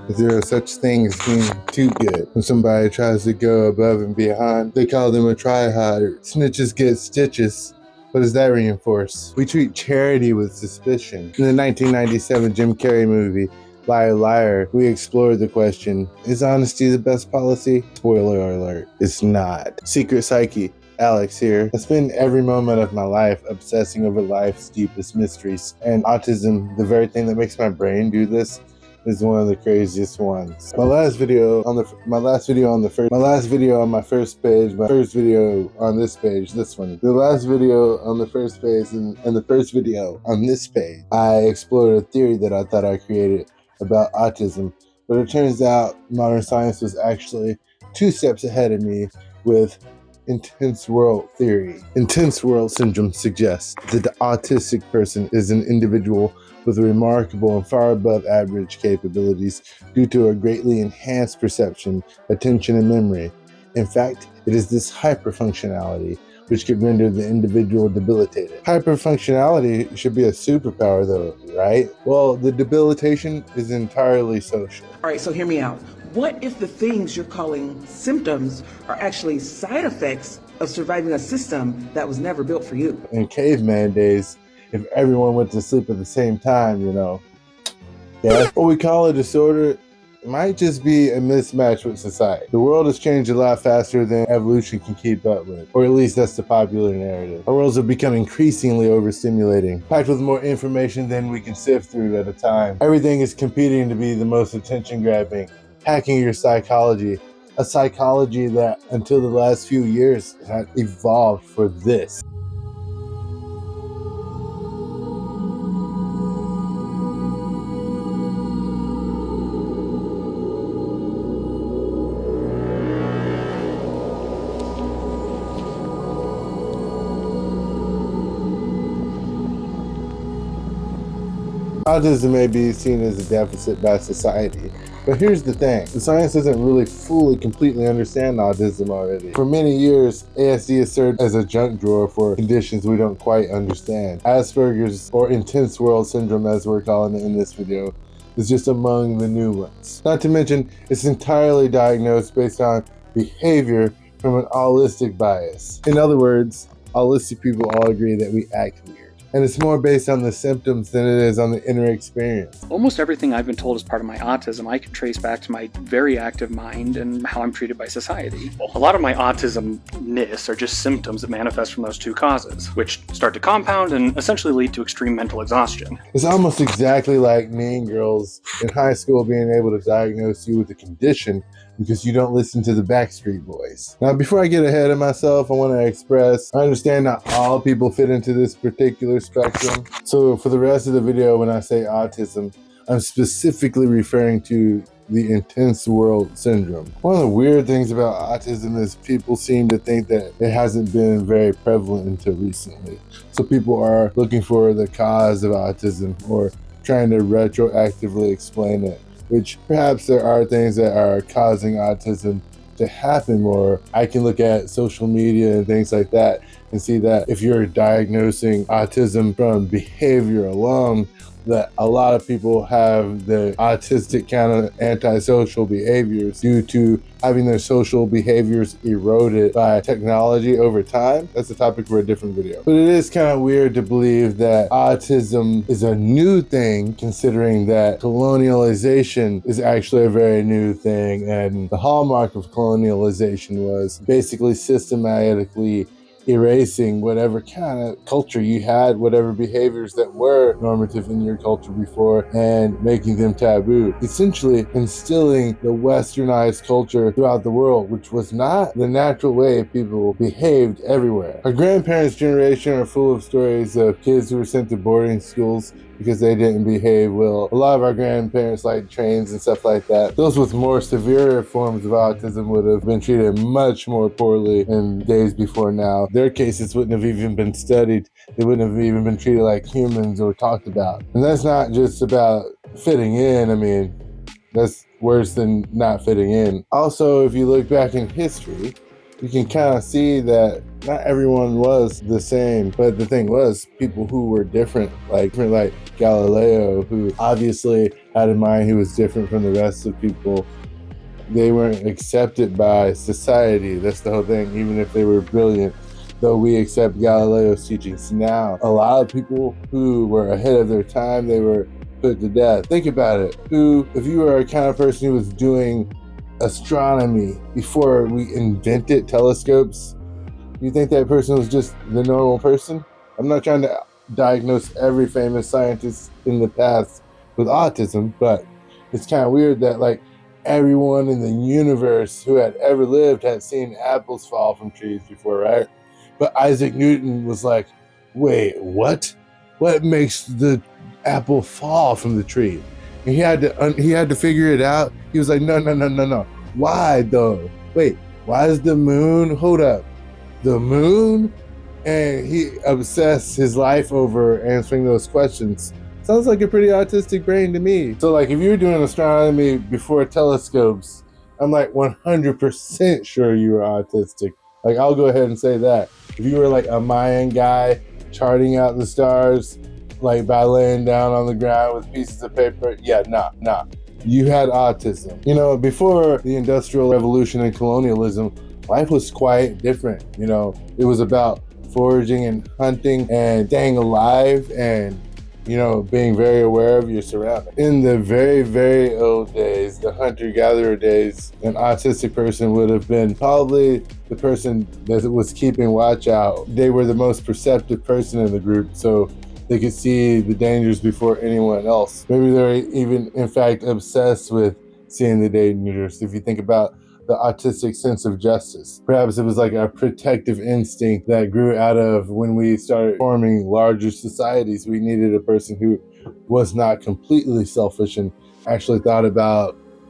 If there are such things as being too good. When somebody tries to go above and beyond, they call them a tryhard. Snitches get stitches. What does that reinforce? We treat charity with suspicion. In the 1997 Jim Carrey movie, Liar Liar, we explored the question, is honesty the best policy? Spoiler alert, it's not. Secret Psyche, Alex here. I spend every moment of my life obsessing over life's deepest mysteries, and autism, the very thing that makes my brain do this, is one of the craziest ones. My last video on my first page, my first video on this page, this one. The last video on the first page and the first video on this page, I explored a theory that I thought I created about autism, but it turns out modern science was actually 2 steps ahead of me with intense world theory. Intense world syndrome suggests that the autistic person is an individual with remarkable and far above average capabilities due to a greatly enhanced perception, attention, and memory. In fact, it is this hyperfunctionality which could render the individual debilitated. Hyperfunctionality should be a superpower though, right? Well, the debilitation is entirely social. All right, so hear me out. What if the things you're calling symptoms are actually side effects of surviving a system that was never built for you? In caveman days, if everyone went to sleep at the same time, yeah. What we call a disorder might just be a mismatch with society. The world has changed a lot faster than evolution can keep up with, or at least that's the popular narrative. Our worlds have become increasingly overstimulating, packed with more information than we can sift through at a time. Everything is competing to be the most attention-grabbing, hacking your psychology, a psychology that until the last few years had evolved for this. Autism may be seen as a deficit by society, but here's the thing. The science doesn't really fully, completely understand autism already. For many years, ASD has served as a junk drawer for conditions we don't quite understand. Asperger's, or intense world syndrome as we're calling it in this video, is just among the new ones. Not to mention, it's entirely diagnosed based on behavior from an allistic bias. In other words, allistic people all agree that we act weird. And it's more based on the symptoms than it is on the inner experience. Almost everything I've been told as part of my autism, I can trace back to my very active mind and how I'm treated by society. A lot of my autism-ness are just symptoms that manifest from those 2 causes, which start to compound and essentially lead to extreme mental exhaustion. It's almost exactly like Mean Girls in high school being able to diagnose you with a condition because you don't listen to the Backstreet Boys. Now, before I get ahead of myself, I want to express, I understand not all people fit into this particular spectrum. So for the rest of the video, when I say autism, I'm specifically referring to the intense world syndrome. One of the weird things about autism is people seem to think that it hasn't been very prevalent until recently. So people are looking for the cause of autism or trying to retroactively explain it, which perhaps there are things that are causing autism to happen more. I can look at social media and things like that and see that if you're diagnosing autism from behavior alone, that a lot of people have the autistic kind of antisocial behaviors due to having their social behaviors eroded by technology over time. That's a topic for a different video. But it is kind of weird to believe that autism is a new thing, considering that colonialization is actually a very new thing. And the hallmark of colonialization was basically systematically erasing whatever kind of culture you had, whatever behaviors that were normative in your culture before, and making them taboo. Essentially instilling the westernized culture throughout the world, which was not the natural way people behaved everywhere. Our grandparents' generation are full of stories of kids who were sent to boarding schools because they didn't behave well. A lot of our grandparents liked trains and stuff like that. Those with more severe forms of autism would have been treated much more poorly in days before now. Their cases wouldn't have even been studied. They wouldn't have even been treated like humans or talked about. And that's not just about fitting in. I mean, that's worse than not fitting in. Also, if you look back in history, you can kind of see that not everyone was the same, but the thing was people who were different like Galileo, who obviously had a mind who was different from the rest of people. They weren't accepted by society. That's the whole thing, even if they were brilliant. Though we accept Galileo's teachings now, a lot of people who were ahead of their time, they were put to death. Think about it. If you were a kind of person who was doing astronomy before we invented telescopes, you think that person was just the normal person? I'm not trying to diagnose every famous scientist in the past with autism, but it's kind of weird that like everyone in the universe who had ever lived had seen apples fall from trees before, right? But Isaac Newton was like, wait, what? What makes the apple fall from the tree? And he had to figure it out. He was like, no. Why though? Wait, why is the moon? Hold up. The moon? And he obsessed his life over answering those questions. Sounds like a pretty autistic brain to me. So like if you were doing astronomy before telescopes, I'm like 100% sure you were autistic. Like I'll go ahead and say that. If you were like a Mayan guy charting out the stars, like by laying down on the ground with pieces of paper, yeah, nah. You had autism. You know, before the Industrial Revolution and colonialism, life was quite different. You know, it was about foraging and hunting and staying alive and, you know, being very aware of your surroundings. In the very, very old days, the hunter-gatherer days, an autistic person would have been probably the person that was keeping watch out. They were the most perceptive person in the group, so they could see the dangers before anyone else. Maybe they're even, in fact, obsessed with seeing the dangers. If you think about the autistic sense of justice. Perhaps it was like a protective instinct that grew out of when we started forming larger societies. We needed a person who was not completely selfish and actually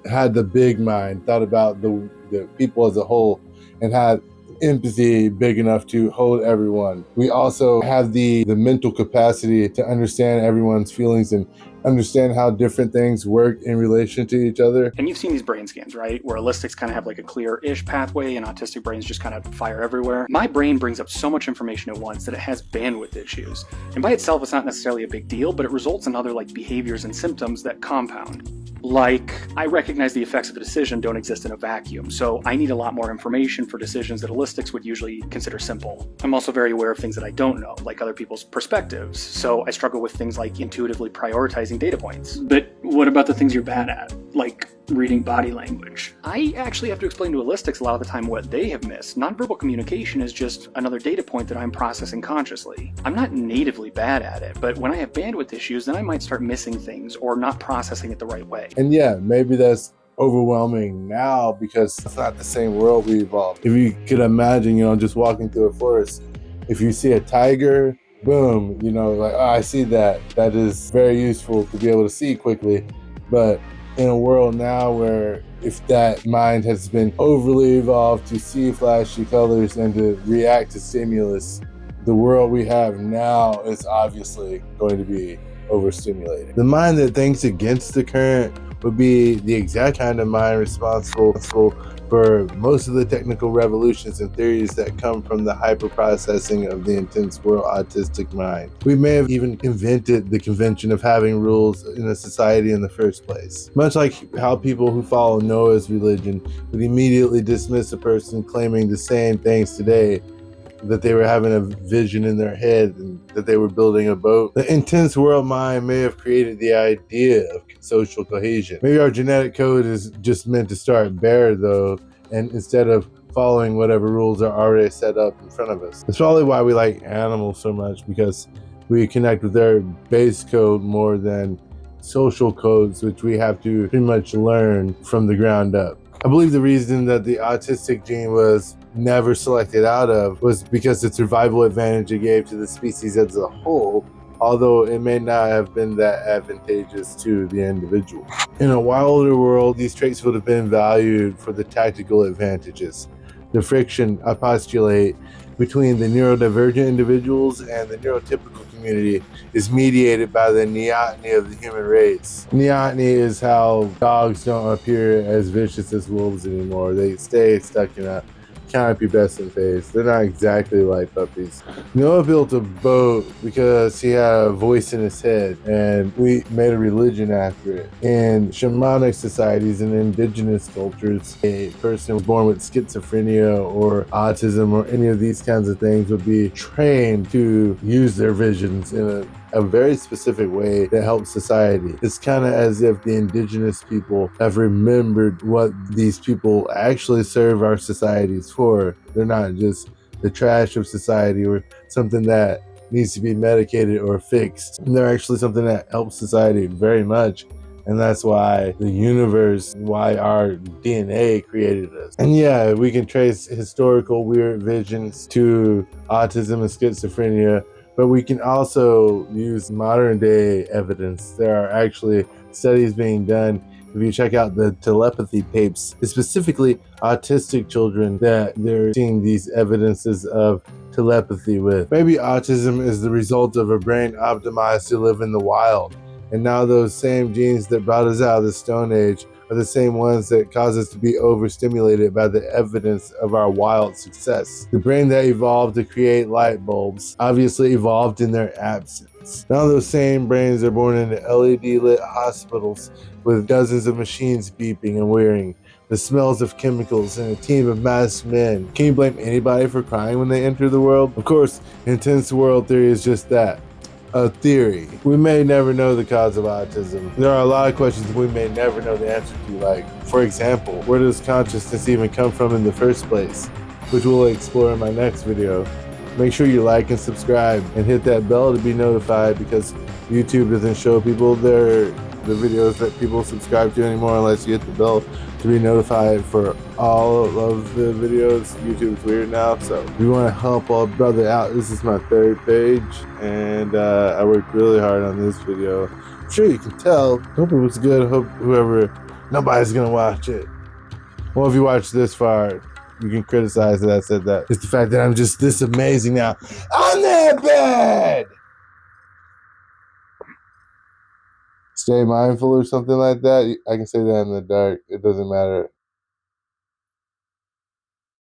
had the big mind, thought about the people as a whole, and had empathy big enough to hold everyone. We also have the mental capacity to understand everyone's feelings and understand how different things work in relation to each other. And you've seen these brain scans, right? Where allistics kind of have like a clear-ish pathway and autistic brains just kind of fire everywhere. My brain brings up so much information at once that it has bandwidth issues. And by itself, it's not necessarily a big deal, but it results in other like behaviors and symptoms that compound. Like, I recognize the effects of a decision don't exist in a vacuum, so I need a lot more information for decisions that allistics would usually consider simple. I'm also very aware of things that I don't know, like other people's perspectives, so I struggle with things like intuitively prioritizing data points. But what about the things you're bad at? Like reading body language. I actually have to explain to allistics a lot of the time what they have missed. Nonverbal communication is just another data point that I'm processing consciously. I'm not natively bad at it, but when I have bandwidth issues, then I might start missing things or not processing it the right way. And yeah, maybe that's overwhelming now because it's not the same world we evolved. If you could imagine, just walking through a forest, if you see a tiger, boom, like, oh, I see that. That is very useful to be able to see quickly. But in a world now where if that mind has been overly evolved to see flashy colors and to react to stimulus, the world we have now is obviously going to be overstimulated. The mind that thinks against the current would be the exact kind of mind responsible for most of the technical revolutions and theories that come from the hyper-processing of the intense world autistic mind. We may have even invented the convention of having rules in a society in the first place. Much like how people who follow Noah's religion would immediately dismiss a person claiming the same things today, that they were having a vision in their head and that they were building a boat. The intense world mind may have created the idea of social cohesion. Maybe our genetic code is just meant to start bare though, and instead of following whatever rules are already set up in front of us. That's probably why we like animals so much, because we connect with their base code more than social codes, which we have to pretty much learn from the ground up. I believe the reason that the autistic gene was never selected out of was because the survival advantage it gave to the species as a whole, although it may not have been that advantageous to the individual. In a wilder world, these traits would have been valued for the tactical advantages. The friction, I postulate, between the neurodivergent individuals and the neurotypical community is mediated by the neoteny of the human race. Neoteny is how dogs don't appear as vicious as wolves anymore. They stay stuck in a kind of pubescent phase. They're not exactly like puppies. Noah built a boat because he had a voice in his head, and we made a religion after it. In shamanic societies and indigenous cultures, a person was born with schizophrenia or autism or any of these kinds of things would be trained to use their visions in a very specific way that helps society. It's kind of as if the indigenous people have remembered what these people actually serve our societies for. They're not just the trash of society or something that needs to be medicated or fixed. They're actually something that helps society very much. And that's why the universe, why our DNA created us. And yeah, we can trace historical weird visions to autism and schizophrenia, but we can also use modern day evidence. There are actually studies being done. If you check out the telepathy tapes, it's specifically autistic children that they're seeing these evidences of telepathy with. Maybe autism is the result of a brain optimized to live in the wild. And now those same genes that brought us out of the Stone Age are the same ones that cause us to be overstimulated by the evidence of our wild success. The brain that evolved to create light bulbs obviously evolved in their absence. Now those same brains are born into LED-lit hospitals with dozens of machines beeping and whirring, the smells of chemicals, and a team of masked men. Can you blame anybody for crying when they enter the world? Of course, intense world theory is just that. A theory. We may never know the cause of autism. There are a lot of questions we may never know the answer to, like, for example, where does consciousness even come from in the first place? Which we'll explore in my next video. Make sure you like and subscribe and hit that bell to be notified, because YouTube doesn't show people the videos that people subscribe to anymore unless you hit the bell to be notified for all of the videos. YouTube's weird now, so if you want to help our brother out, this is my third page, and I worked really hard on this video. I'm sure you can tell. Hope it was good. Hope nobody's gonna watch it. Well, if you watched this far, you can criticize that I said that. It's the fact that I'm just this amazing now. I'm that bad! Stay mindful or something like that. I can say that in the dark. It doesn't matter.